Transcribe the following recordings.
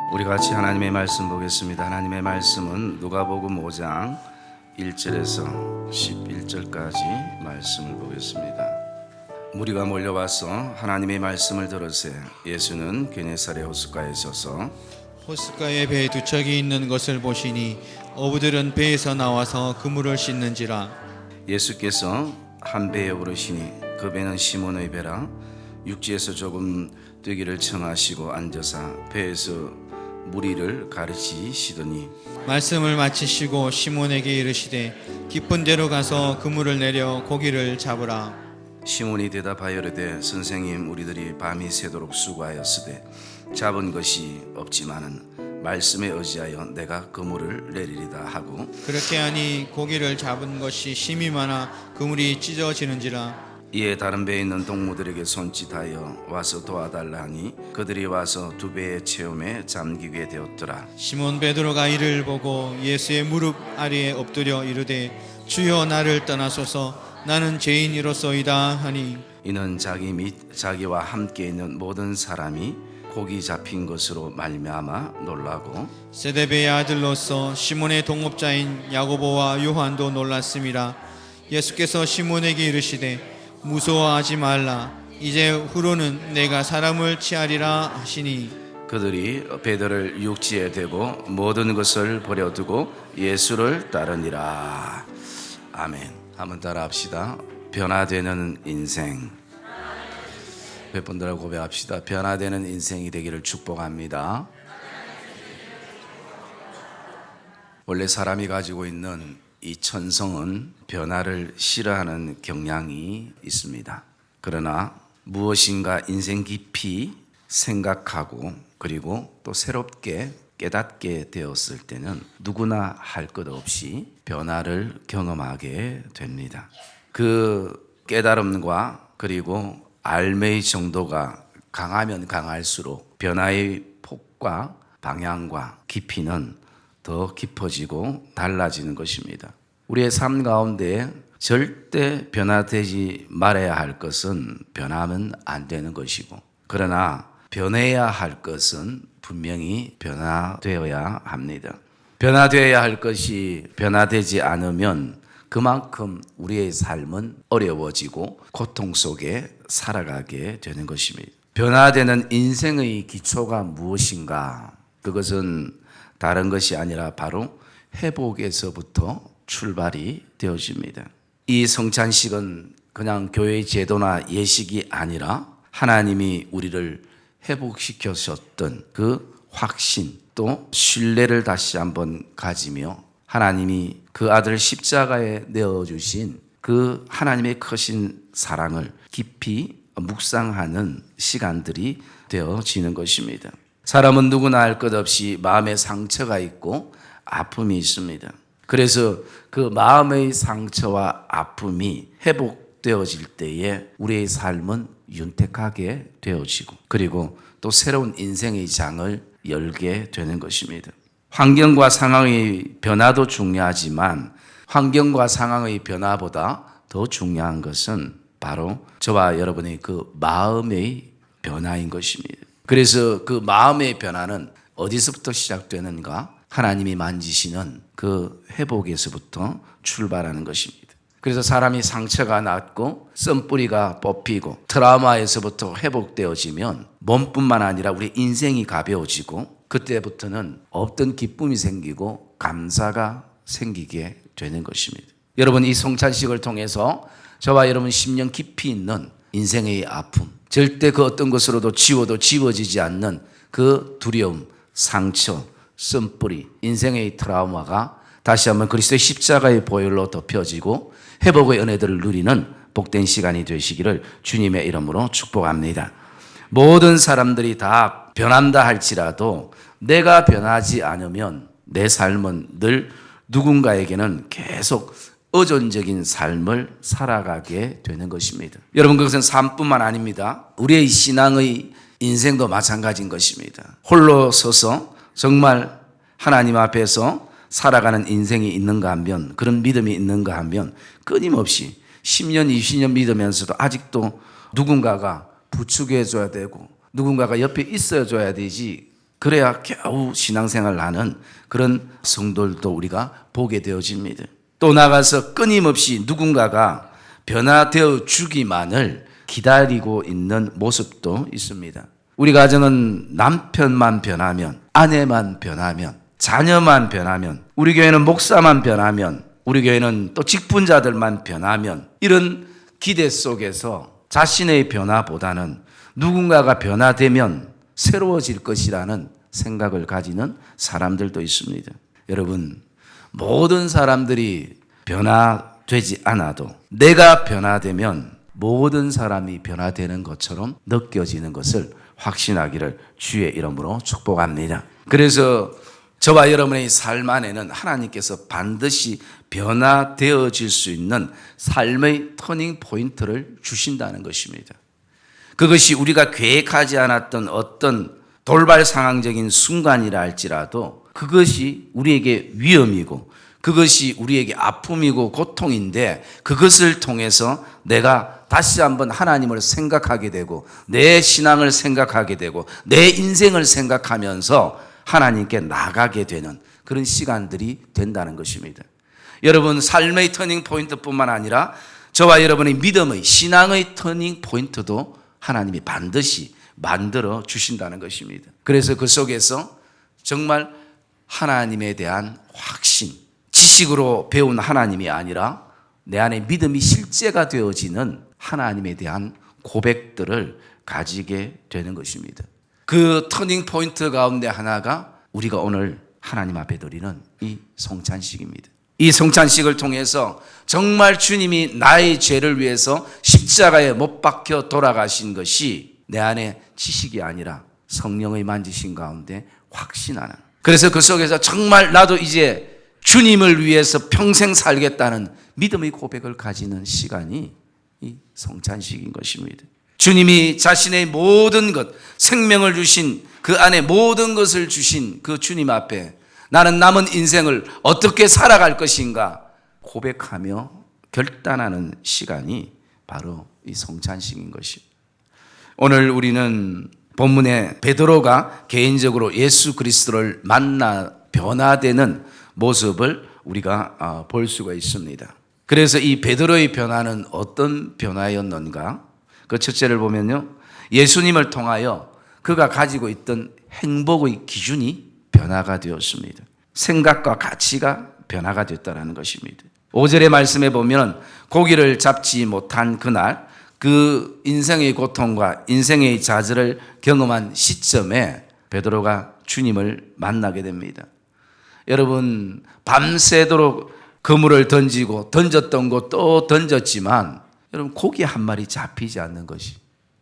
우리 같이 하나님의 말씀 보겠습니다. 하나님의 말씀은 누가복음 5장 1절에서 11절까지 말씀을 보겠습니다. 무리가 몰려와서 하나님의 말씀을 들으세 예수는 게네사렛 호숫가에 서서 호숫가에 배 두 척이 있는 것을 보시니 어부들은 배에서 나와서 그물을 씻는지라. 예수께서 한 배에 오르시니 그 배는 시몬의 배라. 육지에서 조금 뛰기를 청하시고 앉아서 배에서 무리를 가르치시더니 말씀을 마치시고 시몬에게 이르시되 깊은 데로 가서 그물을 내려 고기를 잡으라. 시몬이 대답하여 이르되 선생님, 우리들이 밤이 새도록 수고하였으되 잡은 것이 없지만은 말씀에 의지하여 내가 그물을 내리리다 하고, 그렇게 하니 고기를 잡은 것이 심이 많아 그물이 찢어지는지라. 이에 다른 배에 있는 동무들에게 손짓하여 와서 도와달라 하니 그들이 와서 두 배의 체험에 잠기게 되었더라. 시몬 베드로가 이를 보고 예수의 무릎 아래에 엎드려 이르되 주여, 나를 떠나소서, 나는 죄인이로소이다 하니, 이는 자기 및 자기와 함께 있는 모든 사람이 고기 잡힌 것으로 말미암아 놀라고, 세데베의 아들로서 시몬의 동업자인 야고보와 요한도 놀랐음이라. 예수께서 시몬에게 이르시되 무서워하지 말라, 이제 후로는 내가 사람을 취하리라 하시니, 그들이 배들을 육지에 대고 모든 것을 버려두고 예수를 따르니라. 아멘. 한번 따라합시다. 변화되는 인생. 몇 분들하고 고백합시다. 변화되는 인생이 되기를 축복합니다. 원래 사람이 가지고 있는 이 천성은 변화를 싫어하는 경향이 있습니다. 그러나 무엇인가 인생 깊이 생각하고 그리고 또 새롭게 깨닫게 되었을 때는 누구나 할 것 없이 변화를 경험하게 됩니다. 그 깨달음과 그리고 알매의 정도가 강하면 강할수록 변화의 폭과 방향과 깊이는 더 깊어지고 달라지는 것입니다. 우리의 삶 가운데 절대 변화되지 말아야 할 것은 변하면 안 되는 것이고, 그러나 변해야 할 것은 분명히 변화되어야 합니다. 변화되어야 할 것이 변화되지 않으면 그만큼 우리의 삶은 어려워지고 고통 속에 살아가게 되는 것입니다. 변화되는 인생의 기초가 무엇인가? 그것은 다른 것이 아니라 바로 회복에서부터 출발이 되어집니다. 이 성찬식은 그냥 교회의 제도나 예식이 아니라 하나님이 우리를 회복시켜주셨던 그 확신 또 신뢰를 다시 한번 가지며 하나님이 그 아들 십자가에 내어주신 그 하나님의 크신 사랑을 깊이 묵상하는 시간들이 되어지는 것입니다. 사람은 누구나 알 것 없이 마음에 상처가 있고 아픔이 있습니다. 그래서 그 마음의 상처와 아픔이 회복되어질 때에 우리의 삶은 윤택하게 되어지고 그리고 또 새로운 인생의 장을 열게 되는 것입니다. 환경과 상황의 변화도 중요하지만 환경과 상황의 변화보다 더 중요한 것은 바로 저와 여러분의 그 마음의 변화인 것입니다. 그래서 그 마음의 변화는 어디서부터 시작되는가? 하나님이 만지시는 그 회복에서부터 출발하는 것입니다. 그래서 사람이 상처가 났고 썸뿌리가 뽑히고 트라우마에서부터 회복되어지면 몸뿐만 아니라 우리 인생이 가벼워지고 그때부터는 없던 기쁨이 생기고 감사가 생기게 되는 것입니다. 여러분, 이 성찬식을 통해서 저와 여러분 10년 깊이 있는 인생의 아픔, 절대 그 어떤 것으로도 지워도 지워지지 않는 그 두려움, 상처, 썸뿌리, 인생의 트라우마가 다시 한번 그리스도의 십자가의 보혈로 덮여지고 회복의 은혜들을 누리는 복된 시간이 되시기를 주님의 이름으로 축복합니다. 모든 사람들이 다 변한다 할지라도 내가 변하지 않으면 내 삶은 늘 누군가에게는 계속 의존적인 삶을 살아가게 되는 것입니다. 여러분, 그것은 삶뿐만 아닙니다. 우리의 신앙의 인생도 마찬가지인 것입니다. 홀로 서서 정말 하나님 앞에서 살아가는 인생이 있는가 하면, 그런 믿음이 있는가 하면 끊임없이 10년, 20년 믿으면서도 아직도 누군가가 부축해 줘야 되고 누군가가 옆에 있어 줘야 되지 그래야 겨우 신앙생활을 하는 그런 성도들도 우리가 보게 되어집니다. 또 나가서 끊임없이 누군가가 변화되어 주기만을 기다리고 있는 모습도 있습니다. 우리 가정은 남편만 변하면, 아내만 변하면, 자녀만 변하면, 우리 교회는 목사만 변하면, 우리 교회는 또 직분자들만 변하면, 이런 기대 속에서 자신의 변화보다는 누군가가 변화되면 새로워질 것이라는 생각을 가지는 사람들도 있습니다. 여러분, 모든 사람들이 변화되지 않아도 내가 변화되면 모든 사람이 변화되는 것처럼 느껴지는 것을 확신하기를 주의 이름으로 축복합니다. 그래서 저와 여러분의 삶 안에는 하나님께서 반드시 변화되어질 수 있는 삶의 터닝 포인트를 주신다는 것입니다. 그것이 우리가 계획하지 않았던 어떤 돌발 상황적인 순간이라 할지라도 그것이 우리에게 위험이고 그것이 우리에게 아픔이고 고통인데 그것을 통해서 내가 다시 한번 하나님을 생각하게 되고 내 신앙을 생각하게 되고 내 인생을 생각하면서 하나님께 나가게 되는 그런 시간들이 된다는 것입니다. 여러분, 삶의 터닝 포인트뿐만 아니라 저와 여러분의 믿음의 신앙의 터닝 포인트도 하나님이 반드시 만들어 주신다는 것입니다. 그래서 그 속에서 정말 하나님에 대한 확신, 지식으로 배운 하나님이 아니라 내 안에 믿음이 실제가 되어지는 하나님에 대한 고백들을 가지게 되는 것입니다. 그 터닝 포인트 가운데 하나가 우리가 오늘 하나님 앞에 드리는 이 성찬식입니다. 이 성찬식을 통해서 정말 주님이 나의 죄를 위해서 십자가에 못 박혀 돌아가신 것이 내 안에 지식이 아니라 성령의 만지신 가운데 확신하는, 그래서 그 속에서 정말 나도 이제 주님을 위해서 평생 살겠다는 믿음의 고백을 가지는 시간이 이 성찬식인 것입니다. 주님이 자신의 모든 것, 생명을 주신 그 안에 모든 것을 주신 그 주님 앞에 나는 남은 인생을 어떻게 살아갈 것인가 고백하며 결단하는 시간이 바로 이 성찬식인 것입니다. 오늘 우리는 본문에 베드로가 개인적으로 예수 그리스도를 만나 변화되는 모습을 우리가 볼 수가 있습니다. 그래서 이 베드로의 변화는 어떤 변화였는가? 그 첫째를 보면요, 예수님을 통하여 그가 가지고 있던 행복의 기준이 변화가 되었습니다. 생각과 가치가 변화가 됐다는 것입니다. 5절의 말씀에 보면 고기를 잡지 못한 그날 그 인생의 고통과 인생의 좌절을 경험한 시점에 베드로가 주님을 만나게 됩니다. 여러분, 밤새도록 그물을 던지고 던졌던 거 또 던졌지만 여러분, 고기 한 마리 잡히지 않는 것이,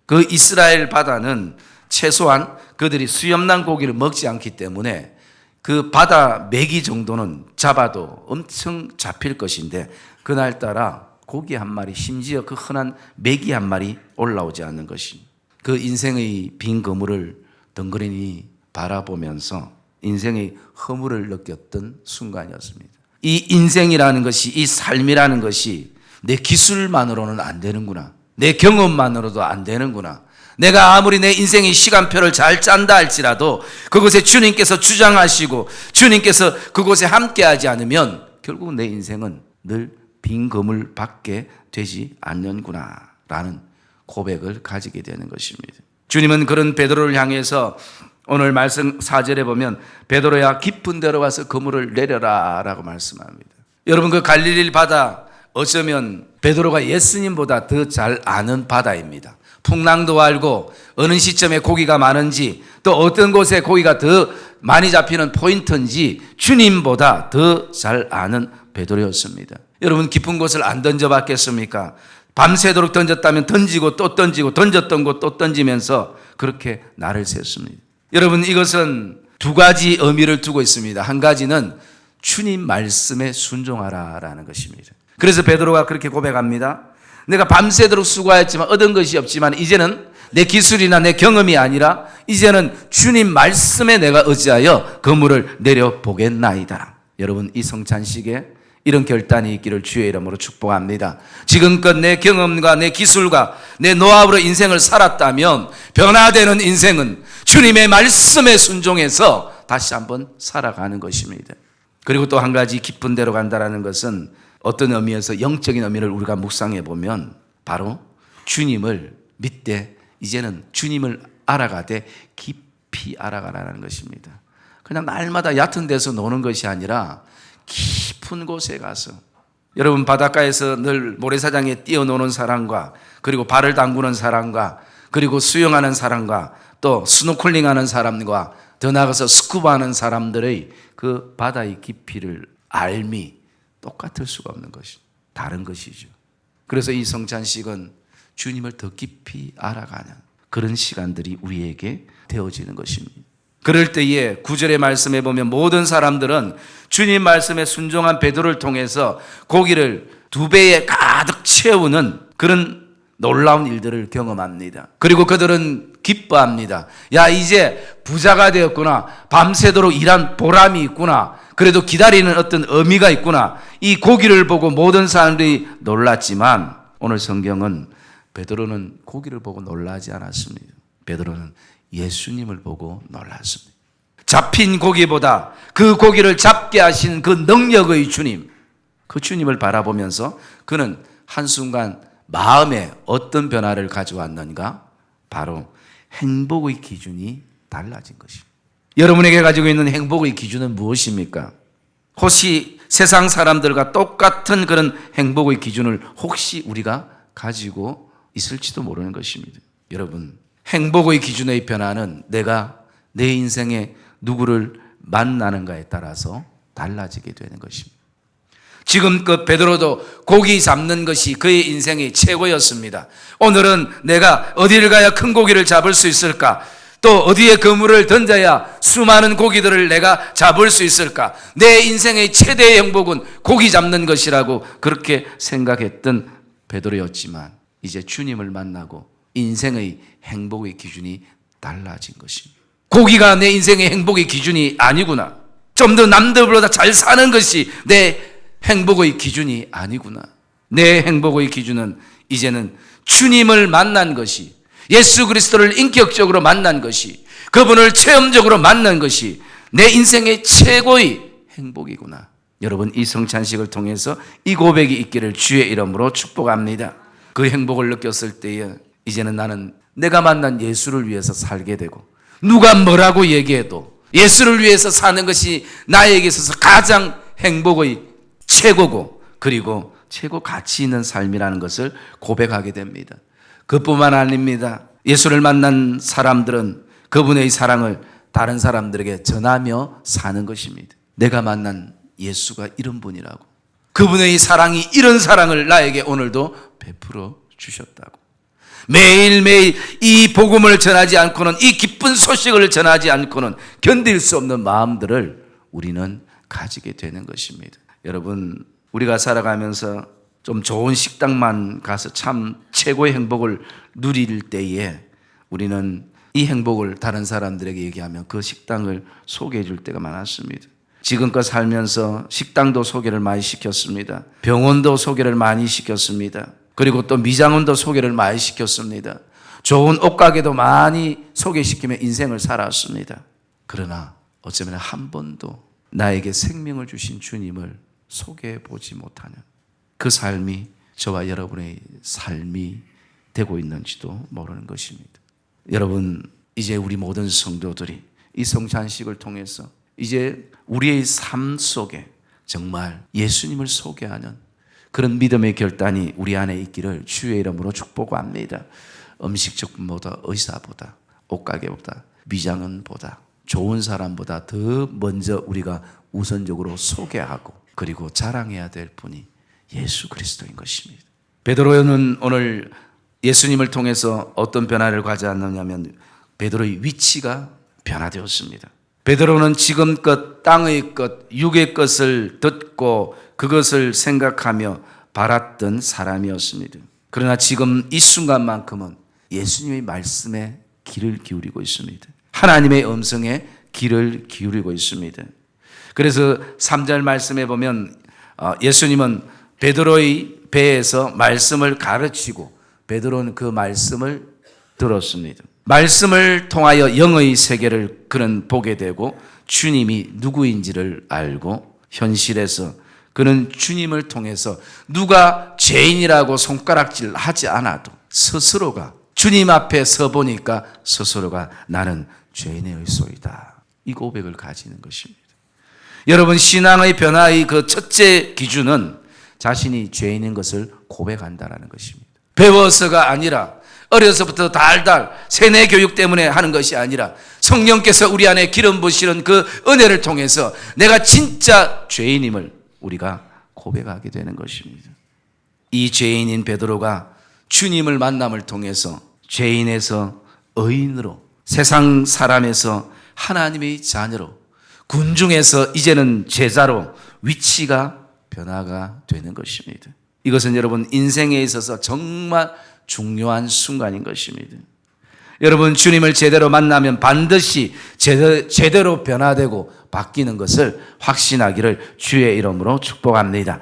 그 이스라엘 바다는 최소한 그들이 수염난 고기를 먹지 않기 때문에 그 바다 메기 정도는 잡아도 엄청 잡힐 것인데 그날따라 고기 한 마리, 심지어 그 흔한 메기 한 마리 올라오지 않는 것이, 그 인생의 빈 그물을 덩그러니 바라보면서 인생의 허물을 느꼈던 순간이었습니다. 이 인생이라는 것이, 이 삶이라는 것이 내 기술만으로는 안 되는구나, 내 경험만으로도 안 되는구나, 내가 아무리 내 인생의 시간표를 잘 짠다 할지라도 그곳에 주님께서 주장하시고 주님께서 그곳에 함께하지 않으면 결국 내 인생은 늘 빈 그물 밖에 되지 않는구나 라는 고백을 가지게 되는 것입니다. 주님은 그런 베드로를 향해서 오늘 말씀 4절에 보면 베드로야 깊은 데로 가서 그물을 내려라 라고 말씀합니다. 여러분, 그 갈릴리 바다 어쩌면 베드로가 예수님보다 더 잘 아는 바다입니다. 풍랑도 알고 어느 시점에 고기가 많은지 또 어떤 곳에 고기가 더 많이 잡히는 포인트인지 주님보다 더 잘 아는 베드로였습니다. 여러분, 깊은 곳을 안 던져봤겠습니까? 밤새도록 던졌다면 던지고 또 던지고 던졌던 곳 또 던지면서 그렇게 날을 샜습니다. 여러분, 이것은 두 가지 의미를 두고 있습니다. 한 가지는 주님 말씀에 순종하라라는 것입니다. 그래서 베드로가 그렇게 고백합니다. 내가 밤새도록 수고하였지만 얻은 것이 없지만 이제는 내 기술이나 내 경험이 아니라 이제는 주님 말씀에 내가 의지하여 그물을 내려보겠나이다. 여러분, 이 성찬식에 이런 결단이 있기를 주의 이름으로 축복합니다. 지금껏 내 경험과 내 기술과 내 노하우로 인생을 살았다면 변화되는 인생은 주님의 말씀에 순종해서 다시 한번 살아가는 것입니다. 그리고 또 한 가지 깊은 데로 간다는 것은 어떤 의미에서 영적인 의미를 우리가 묵상해 보면 바로 주님을 믿되 이제는 주님을 알아가되 깊이 알아가라는 것입니다. 그냥 날마다 얕은 데서 노는 것이 아니라 깊은 곳에 가서, 여러분 바닷가에서 늘 모래사장에 뛰어노는 사람과 그리고 발을 담그는 사람과 그리고 수영하는 사람과 또 스노클링하는 사람과 더 나아가서 스쿠버하는 사람들의 그 바다의 깊이를 알미 똑같을 수가 없는 것이 다른 것이죠. 그래서 이 성찬식은 주님을 더 깊이 알아가는 그런 시간들이 우리에게 되어지는 것입니다. 그럴 때에 9절의 말씀에 보면 모든 사람들은 주님 말씀에 순종한 베드로를 통해서 고기를 2배에 가득 채우는 그런 놀라운 일들을 경험합니다. 그리고 그들은 기뻐합니다. 야, 이제 부자가 되었구나. 밤새도록 일한 보람이 있구나. 그래도 기다리는 어떤 의미가 있구나. 이 고기를 보고 모든 사람들이 놀랐지만 오늘 성경은 베드로는 고기를 보고 놀라지 않았습니다. 베드로는 예수님을 보고 놀랐습니다. 잡힌 고기보다 그 고기를 잡게 하신 그 능력의 주님, 그 주님을 바라보면서 그는 한순간 마음에 어떤 변화를 가져왔는가? 바로 행복의 기준이 달라진 것입니다. 여러분에게 가지고 있는 행복의 기준은 무엇입니까? 혹시 세상 사람들과 똑같은 그런 행복의 기준을 혹시 우리가 가지고 있을지도 모르는 것입니다. 여러분, 행복의 기준의 변화는 내가 내 인생에 누구를 만나는가에 따라서 달라지게 되는 것입니다. 지금껏 베드로도 고기 잡는 것이 그의 인생의 최고였습니다. 오늘은 내가 어디를 가야 큰 고기를 잡을 수 있을까? 또 어디에 그물을 던져야 수많은 고기들을 내가 잡을 수 있을까? 내 인생의 최대의 행복은 고기 잡는 것이라고 그렇게 생각했던 베드로였지만 이제 주님을 만나고 인생의 행복의 기준이 달라진 것입니다. 고기가 내 인생의 행복의 기준이 아니구나. 좀 더 남들보다 잘 사는 것이 내 행복의 기준이 아니구나. 내 행복의 기준은 이제는 주님을 만난 것이, 예수 그리스도를 인격적으로 만난 것이, 그분을 체험적으로 만난 것이 내 인생의 최고의 행복이구나. 여러분, 이 성찬식을 통해서 이 고백이 있기를 주의 이름으로 축복합니다. 그 행복을 느꼈을 때에 이제는 나는 내가 만난 예수를 위해서 살게 되고, 누가 뭐라고 얘기해도 예수를 위해서 사는 것이 나에게 있어서 가장 행복의 최고고 그리고 최고 가치 있는 삶이라는 것을 고백하게 됩니다. 그뿐만 아닙니다. 예수를 만난 사람들은 그분의 사랑을 다른 사람들에게 전하며 사는 것입니다. 내가 만난 예수가 이런 분이라고, 그분의 사랑이 이런 사랑을 나에게 오늘도 베풀어 주셨다고. 매일매일 이 복음을 전하지 않고는, 이 기쁜 소식을 전하지 않고는 견딜 수 없는 마음들을 우리는 가지게 되는 것입니다. 여러분, 우리가 살아가면서 좀 좋은 식당만 가서 참 최고의 행복을 누릴 때에 우리는 이 행복을 다른 사람들에게 얘기하면 그 식당을 소개해 줄 때가 많았습니다. 지금껏 살면서 식당도 소개를 많이 시켰습니다. 병원도 소개를 많이 시켰습니다. 그리고 또 미장원도 소개를 많이 시켰습니다. 좋은 옷가게도 많이 소개시키며 인생을 살았습니다. 그러나 어쩌면 한 번도 나에게 생명을 주신 주님을 소개해 보지 못하는 그 삶이 저와 여러분의 삶이 되고 있는지도 모르는 것입니다. 여러분, 이제 우리 모든 성도들이 이 성찬식을 통해서 이제 우리의 삶 속에 정말 예수님을 소개하는 그런 믿음의 결단이 우리 안에 있기를 주의 이름으로 축복합니다. 음식점보다, 의사보다, 옷가게보다, 미장원보다, 좋은 사람보다 더 먼저 우리가 우선적으로 소개하고 그리고 자랑해야 될 분이 예수 그리스도인 것입니다. 베드로는 오늘 예수님을 통해서 어떤 변화를 가져왔느냐면 베드로의 위치가 변화되었습니다. 베드로는 지금껏 땅의 것, 육의 것을 듣고 그것을 생각하며 바랐던 사람이었습니다. 그러나 지금 이 순간만큼은 예수님의 말씀에 귀를 기울이고 있습니다. 하나님의 음성에 귀를 기울이고 있습니다. 그래서 3절 말씀에 보면 예수님은 베드로의 배에서 말씀을 가르치고 베드로는 그 말씀을 들었습니다. 말씀을 통하여 영의 세계를 그는 보게 되고 주님이 누구인지를 알고 현실에서 그는 주님을 통해서 누가 죄인이라고 손가락질 하지 않아도 스스로가 주님 앞에 서 보니까 스스로가 나는 죄인이소이다. 이 고백을 가지는 것입니다. 여러분, 신앙의 변화의 그 첫째 기준은 자신이 죄인인 것을 고백한다는 것입니다. 배워서가 아니라 어려서부터 달달 세뇌 교육 때문에 하는 것이 아니라 성령께서 우리 안에 기름 부으시는 그 은혜를 통해서 내가 진짜 죄인임을 우리가 고백하게 되는 것입니다. 이 죄인인 베드로가 주님을 만남을 통해서 죄인에서 의인으로, 세상 사람에서 하나님의 자녀로, 군중에서 이제는 제자로 위치가 변화가 되는 것입니다. 이것은 여러분 인생에 있어서 정말 중요한 순간인 것입니다. 여러분, 주님을 제대로 만나면 반드시 제대로 변화되고 바뀌는 것을 확신하기를 주의 이름으로 축복합니다.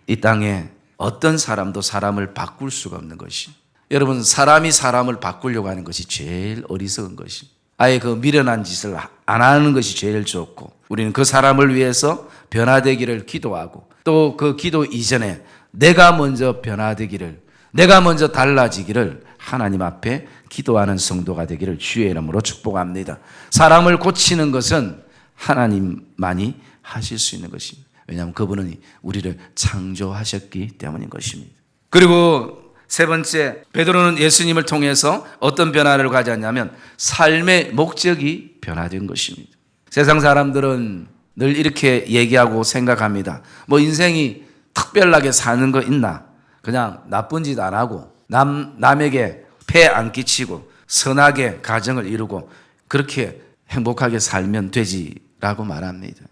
이 땅에 어떤 사람도 사람을 바꿀 수가 없는 것이, 여러분, 사람이 사람을 바꾸려고 하는 것이 제일 어리석은 것이, 아예 그 미련한 짓을 안 하는 것이 제일 좋고, 우리는 그 사람을 위해서 변화되기를 기도하고 또 그 기도 이전에 내가 먼저 변화되기를, 내가 먼저 달라지기를 하나님 앞에 기도하는 성도가 되기를 주의 이름으로 축복합니다. 사람을 고치는 것은 하나님만이 하실 수 있는 것입니다. 왜냐하면 그분은 우리를 창조하셨기 때문인 것입니다. 그리고 세 번째, 베드로는 예수님을 통해서 어떤 변화를 가졌냐면 삶의 목적이 변화된 것입니다. 세상 사람들은 늘 이렇게 얘기하고 생각합니다. 뭐 인생이 특별하게 사는 거 있나? 그냥 나쁜 짓 안 하고 남에게 폐 안 끼치고 선하게 가정을 이루고 그렇게 행복하게 살면 되지라고 말합니다.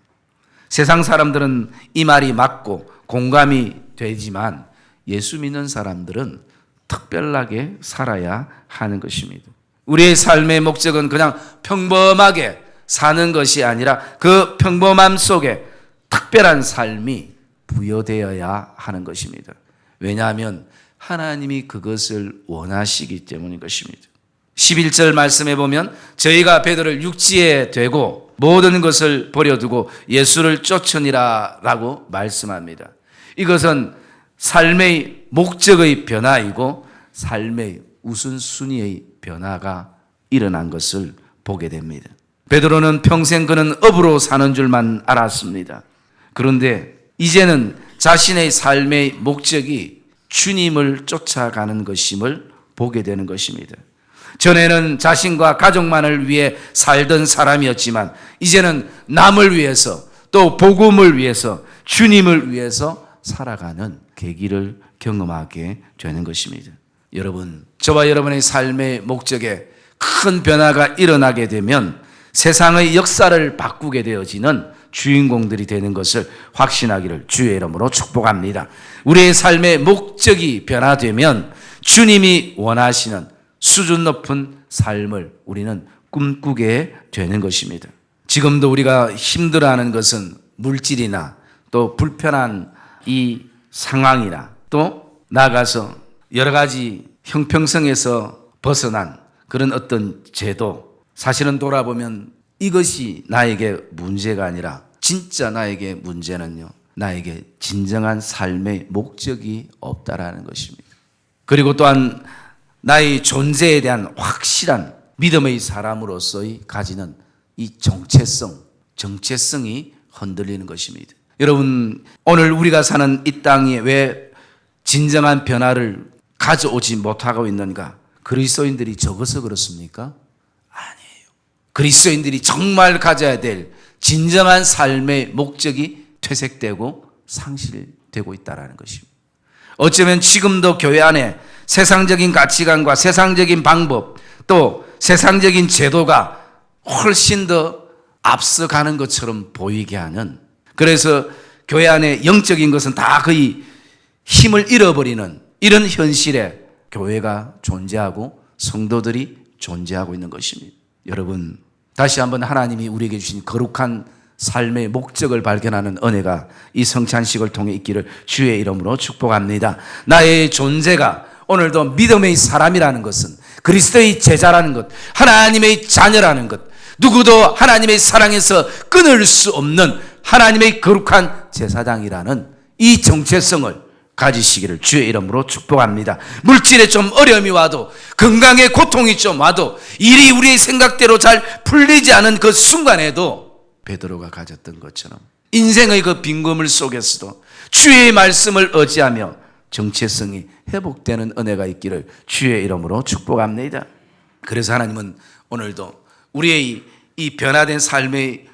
세상 사람들은 이 말이 맞고 공감이 되지만 예수 믿는 사람들은 특별하게 살아야 하는 것입니다. 우리의 삶의 목적은 그냥 평범하게 사는 것이 아니라 그 평범함 속에 특별한 삶이 부여되어야 하는 것입니다. 왜냐하면 하나님이 그것을 원하시기 때문인 것입니다. 11절 말씀에 보면 저희가 베드로를 육지에 대고 모든 것을 버려두고 예수를 쫓으니라 라고 말씀합니다. 이것은 삶의 목적의 변화이고 삶의 우선순위의 변화가 일어난 것을 보게 됩니다. 베드로는 평생 그는 업으로 사는 줄만 알았습니다. 그런데 이제는 자신의 삶의 목적이 주님을 쫓아가는 것임을 보게 되는 것입니다. 전에는 자신과 가족만을 위해 살던 사람이었지만 이제는 남을 위해서 또 복음을 위해서 주님을 위해서 살아가는 계기를 경험하게 되는 것입니다. 여러분, 저와 여러분의 삶의 목적에 큰 변화가 일어나게 되면 세상의 역사를 바꾸게 되어지는 주인공들이 되는 것을 확신하기를 주의 이름으로 축복합니다. 우리의 삶의 목적이 변화되면 주님이 원하시는 수준 높은 삶을 우리는 꿈꾸게 되는 것입니다. 지금도 우리가 힘들어하는 것은 물질이나 또 불편한 이 상황이나 또 나아가서 여러 가지 형평성에서 벗어난 그런 어떤 제도, 사실은 돌아보면 이것이 나에게 문제가 아니라 진짜 나에게 문제는요, 나에게 진정한 삶의 목적이 없다라는 것입니다. 그리고 또한 나의 존재에 대한 확실한 믿음의 사람으로서의 가지는 이 정체성이 흔들리는 것입니다. 여러분, 오늘 우리가 사는 이 땅에 왜 진정한 변화를 가져오지 못하고 있는가? 그리스도인들이 적어서 그렇습니까? 아니에요. 그리스도인들이 정말 가져야 될 진정한 삶의 목적이 퇴색되고 상실되고 있다는 것입니다. 어쩌면 지금도 교회 안에 세상적인 가치관과 세상적인 방법 또 세상적인 제도가 훨씬 더 앞서가는 것처럼 보이게 하는, 그래서 교회 안에 영적인 것은 다 거의 힘을 잃어버리는 이런 현실에 교회가 존재하고 성도들이 존재하고 있는 것입니다. 여러분, 다시 한번 하나님이 우리에게 주신 거룩한 삶의 목적을 발견하는 은혜가 이 성찬식을 통해 있기를 주의 이름으로 축복합니다. 나의 존재가 오늘도 믿음의 사람이라는 것은 그리스도의 제자라는 것, 하나님의 자녀라는 것, 누구도 하나님의 사랑에서 끊을 수 없는 하나님의 거룩한 제사장이라는 이 정체성을 가지시기를 주의 이름으로 축복합니다. 물질에 좀 어려움이 와도, 건강에 고통이 좀 와도, 일이 우리의 생각대로 잘 풀리지 않은 그 순간에도 베드로가 가졌던 것처럼 인생의 그 빈곤물 속에서도 주의 말씀을 의지하며 정체성이 회복되는 은혜가 있기를 주의 이름으로 축복합니다. 그래서 하나님은 오늘도 우리의 이 변화된 삶의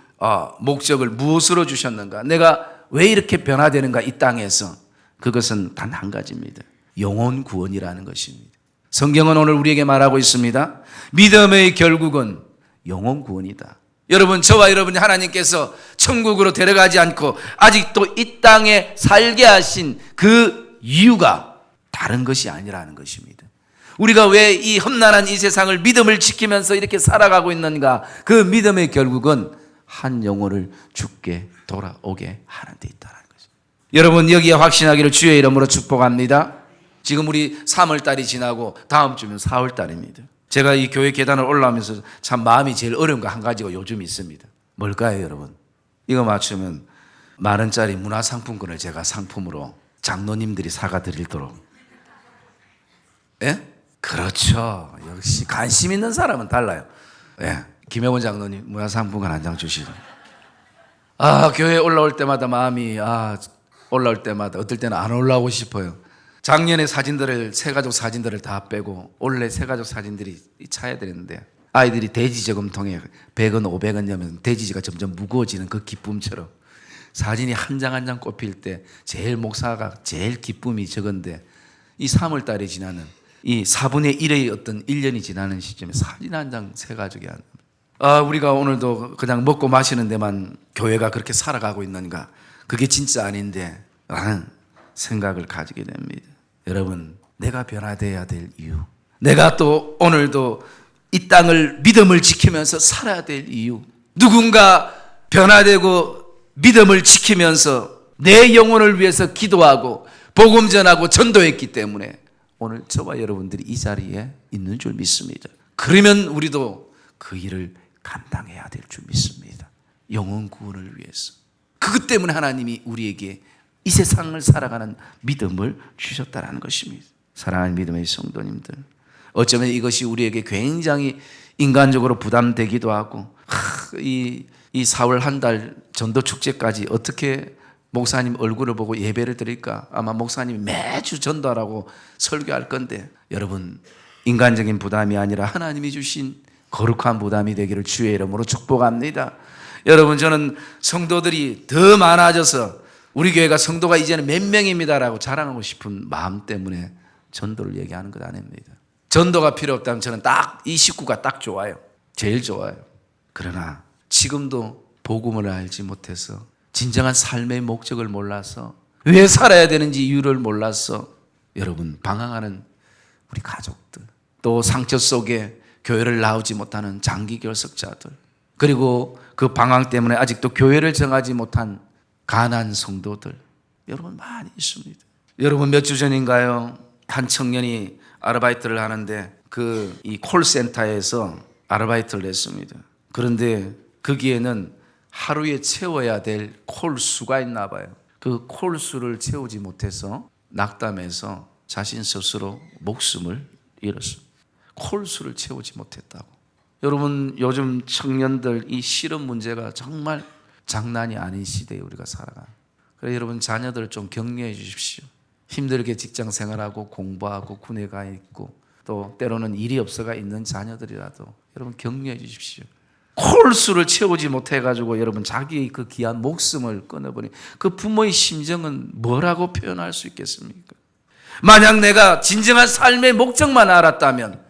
목적을 무엇으로 주셨는가? 내가 왜 이렇게 변화되는가? 이 땅에서 그것은 단 한 가지입니다. 영혼 구원이라는 것입니다. 성경은 오늘 우리에게 말하고 있습니다. 믿음의 결국은 영혼 구원이다. 여러분, 저와 여러분이 하나님께서 천국으로 데려가지 않고 아직도 이 땅에 살게 하신 그 이유가 다른 것이 아니라는 것입니다. 우리가 왜 이 험난한 이 세상을 믿음을 지키면서 이렇게 살아가고 있는가? 그 믿음의 결국은 한 영혼을 죽게 돌아오게 하는 데 있다는 거죠. 여러분, 여기에 확신하기를 주의 이름으로 축복합니다. 지금 우리 3월달이 지나고 다음 주면 4월달입니다. 제가 이 교회 계단을 올라오면서 참 마음이 제일 어려운 거 한 가지가 요즘 있습니다. 뭘까요, 여러분? 이거 맞추면 10,000원짜리 문화상품권을 제가 상품으로 장로님들이 사가 드리도록. 예? 그렇죠. 역시 관심 있는 사람은 달라요. 예. 김혜원 장로님 문화상품권 한 장 주시죠. 교회 올라올 때마다 마음이 올라올 때마다 어떨 때는 안 올라오고 싶어요. 작년에 사진들을, 새가족 사진들을 다 빼고 올해 새가족 사진들이 차야 되는데 아이들이 돼지 저금통에 100원, 500원 넣으면 돼지가 점점 무거워지는 그 기쁨처럼 사진이 한 장 한 장 꼽힐 때 제일 목사가 제일 기쁨이 적은데 이 3월 달에 지나는 이 4분의 1의 어떤 1년이 지나는 시점에 사진 한 장 새가족이 안 우리가 오늘도 그냥 먹고 마시는 데만 교회가 그렇게 살아가고 있는가? 그게 진짜 아닌데 라는 생각을 가지게 됩니다. 여러분, 내가 변화되어야 될 이유, 내가 또 오늘도 이 땅을 믿음을 지키면서 살아야 될 이유, 누군가 변화되고 믿음을 지키면서 내 영혼을 위해서 기도하고 복음 전하고 전도했기 때문에 오늘 저와 여러분들이 이 자리에 있는 줄 믿습니다. 그러면 우리도 그 일을 감당해야 될 줄 믿습니다. 영혼 구원을 위해서. 그것 때문에 하나님이 우리에게 이 세상을 살아가는 믿음을 주셨다는 것입니다. 사랑하는 믿음의 성도님들, 어쩌면 이것이 우리에게 굉장히 인간적으로 부담되기도 하고 이 4월 한 달 전도 축제까지 어떻게 목사님 얼굴을 보고 예배를 드릴까? 아마 목사님이 매주 전도하라고 설교할 건데, 여러분, 인간적인 부담이 아니라 하나님이 주신 거룩한 부담이 되기를 주의 이름으로 축복합니다. 여러분, 저는 성도들이 더 많아져서 우리 교회가 성도가 이제는 몇 명입니다라고 자랑하고 싶은 마음 때문에 전도를 얘기하는 것 아닙니다. 전도가 필요 없다면 저는 딱 이 식구가 딱 좋아요. 제일 좋아요. 그러나 지금도 복음을 알지 못해서, 진정한 삶의 목적을 몰라서, 왜 살아야 되는지 이유를 몰라서 여러분 방황하는 우리 가족들, 또 상처 속에 교회를 나오지 못하는 장기 결석자들, 그리고 그 방황 때문에 아직도 교회를 정하지 못한 가난 성도들, 여러분 많이 있습니다. 여러분, 몇 주 전인가요? 한 청년이 아르바이트를 하는데 이 콜센터에서 아르바이트를 했습니다. 그런데 거기에는 하루에 채워야 될 콜수가 있나 봐요. 그 콜수를 채우지 못해서 낙담해서 자신 스스로 목숨을 잃었습니다. 콜수를 채우지 못했다고. 여러분, 요즘 청년들 이 실업 문제가 정말 장난이 아닌 시대에 우리가 살아가요. 그래서 여러분, 자녀들 좀 격려해 주십시오. 힘들게 직장 생활하고 공부하고 군에 가 있고 또 때로는 일이 없어가 있는 자녀들이라도 여러분 격려해 주십시오. 콜수를 채우지 못해가지고 여러분 자기의 그 귀한 목숨을 끊어버린 그 부모의 심정은 뭐라고 표현할 수 있겠습니까? 만약 내가 진정한 삶의 목적만 알았다면,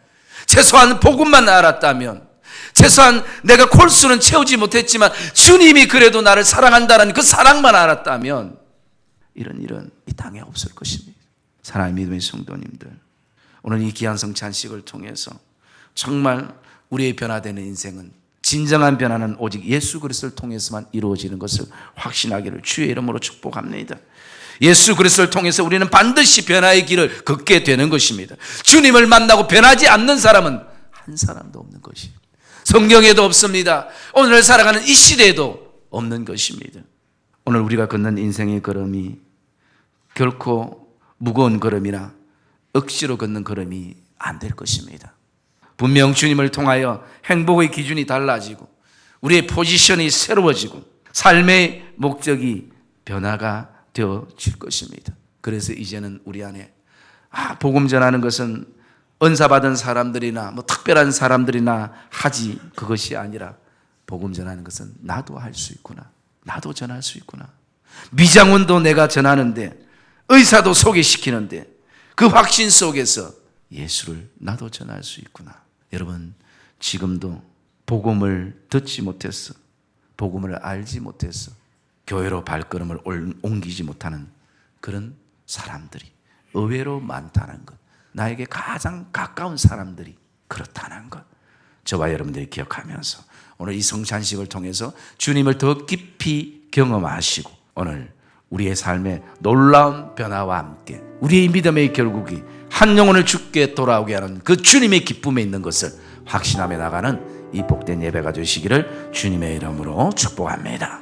최소한 복음만 알았다면, 최소한 내가 콜수는 채우지 못했지만 주님이 그래도 나를 사랑한다는 그 사랑만 알았다면 이런 일은 이 땅에 없을 것입니다. 사랑하는 믿음의 성도님들, 오늘 이 귀한 성찬식을 통해서 정말 우리의 변화되는 인생은 진정한 변화는 오직 예수 그리스도를 통해서만 이루어지는 것을 확신하기를 주의 이름으로 축복합니다. 예수 그리스도를 통해서 우리는 반드시 변화의 길을 걷게 되는 것입니다. 주님을 만나고 변하지 않는 사람은 한 사람도 없는 것입니다. 성경에도 없습니다. 오늘 살아가는 이 시대에도 없는 것입니다. 오늘 우리가 걷는 인생의 걸음이 결코 무거운 걸음이나 억지로 걷는 걸음이 안 될 것입니다. 분명 주님을 통하여 행복의 기준이 달라지고 우리의 포지션이 새로워지고 삶의 목적이 변화가 되어질 것입니다. 그래서 이제는 우리 안에 복음 전하는 것은 은사받은 사람들이나 특별한 사람들이나 하지, 그것이 아니라 복음 전하는 것은 나도 할 수 있구나, 나도 전할 수 있구나. 미장원도 내가 전하는데, 의사도 소개시키는데 그 확신 속에서 예수를 나도 전할 수 있구나. 여러분, 지금도 복음을 듣지 못했어, 복음을 알지 못했어, 교회로 발걸음을 옮기지 못하는 그런 사람들이 의외로 많다는 것, 나에게 가장 가까운 사람들이 그렇다는 것, 저와 여러분들이 기억하면서 오늘 이 성찬식을 통해서 주님을 더 깊이 경험하시고 오늘 우리의 삶의 놀라운 변화와 함께 우리의 믿음의 결국이 한 영혼을 주께 돌아오게 하는 그 주님의 기쁨에 있는 것을 확신하며 나가는 이 복된 예배가 되시기를 주님의 이름으로 축복합니다.